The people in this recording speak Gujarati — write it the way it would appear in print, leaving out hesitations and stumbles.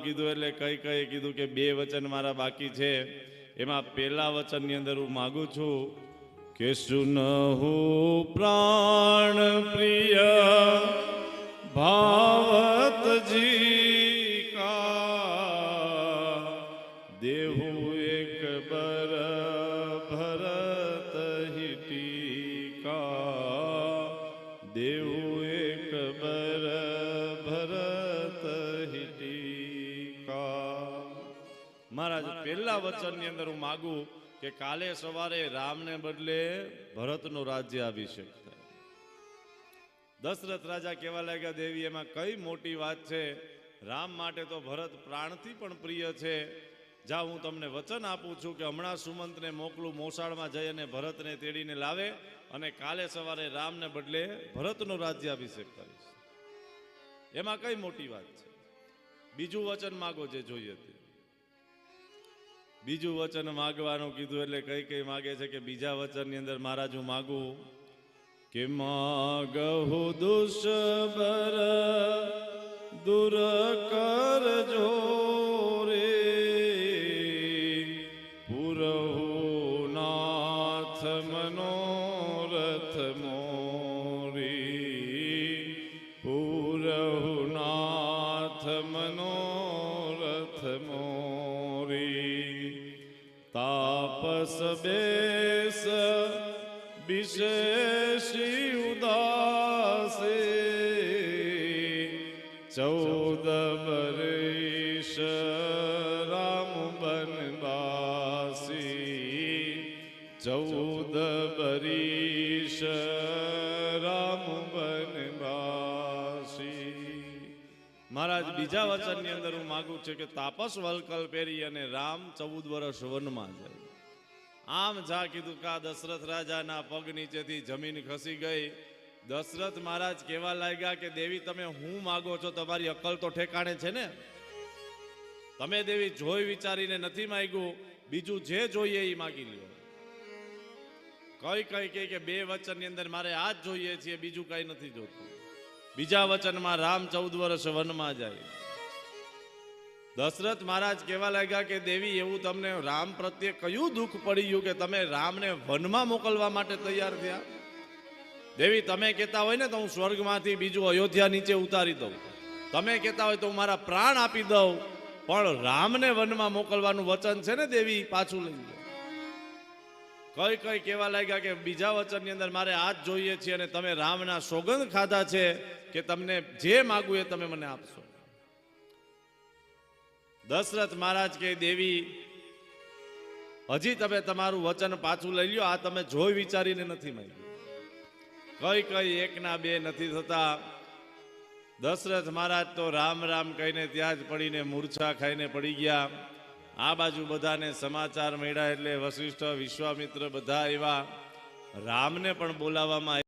કીધું એટલે કઈ કઈ કીધું કે બે વચન મારા બાકી છે। એમાં પહેલા વચનની અંદર હું માગું છું કે સુનહુ પ્રાણ પ્રિય ભાવતજી કા દેહુ એક બર ભરત હિટિકા દેહુ એક બર ભરત હિટિકા। મહારાજ પહેલા વચનની અંદર હું માગું કે કાલે સવારે રામને બદલે ભરતનો રાજ્યાભિષેક થાય। દશરથ રાજા કહેવા લાગ્યા દેવી એમાં કઈ મોટી વાત છે, રામ માટે તો ભરત પ્રાણથી પણ પ્રિય છે। જા હું તમને વચન આપું છું કે હમણાં સુમંતને મોકલું મોસાળમાં જઈ અને ભરતને તેડીને લાવે અને કાલે સવારે રામને બદલે ભરતનો રાજ્યાભિષેક કરીશ। એમાં કઈ મોટી વાત છે? બીજું વચન માગો જે જોઈએ તે। બીજું વચન માગવાનું કીધું એટલે કઈ કઈ માગે છે કે બીજા વચનની અંદર મહારાજ હું માગું કે માગહુ દુષ્બર દૂર કરજો રે પુરહુ નાથ મનોરથ મોરી પુરહુ નાથ મનોરથ મોરી તાપસ બેસ વિશેષી ઉદાસે 14 બરિશ રામ બનવાસી 14 બરિશ રામ બનવાસી। મહારાજ બીજા વચનની અંદર હું માગું છું કે તાપસ વલકલ પહેરી અને રામ 14 વર્ષ વનમાં જાય। આમ જા કીધું કા દશરથ રાજાના પગ નીચેથી જમીન ખસી ગઈ। દશરથ મહારાજ કહેવા લાગ્યા કે દેવી તમે હું માગો છો, તમારી અક્કલ તો ઠેકાણે છે ને? તમે દેવી જોઈ વિચારીને નથી માંગ્યું, બીજું જે જોઈએ એ માગી લ્યો। કઈ કઈ કહે કે બે વચનની અંદર મારે આ જ જોઈએ છે, બીજું કઈ નથી જોતું। બીજા વચનમાં રામ 14 વર્ષ વનમાં જાય। દશરથ મહારાજ કહેવા લાગ્યા કે દેવી એવું તમને રામ પ્રત્યે કયું દુઃખ પડી ગયું કે તમે રામને વનમાં મોકલવા માટે તૈયાર થયા? દેવી તમે કહેતા હોય ને તો હું સ્વર્ગમાંથી બીજું અયોધ્યા નીચે ઉતારી દઉં, તમે કહેતા હોય તો હું મારા પ્રાણ આપી દઉં, પણ રામને વનમાં મોકલવાનું વચન છે ને દેવી, પાછું લઈ લો। કઈ કઈ કહેવા લાગ્યા કે બીજા વચનની અંદર મારે આ જ જોઈએ છે અને તમે રામના સોગંદ ખાધા છે કે તમને જે માગું એ તમે મને આપશો। દશરથ મહારાજ કે દેવી હજી તમે તમારું વચન પાછું લઈ લ્યો, આ તમે જોઈ વિચારીને નથી માંગ્યું। કઈ કઈ એકના બે નથી થતા। દશરથ મહારાજ તો રામ રામ કહીને ત્યાં જ પડીને મૂર્છા ખાઈને પડી ગયા। આ બાજુ બધાને સમાચાર મળ્યા એટલે વશિષ્ઠ વિશ્વામિત્ર બધા આવ્યા, રામને પણ બોલાવવામાં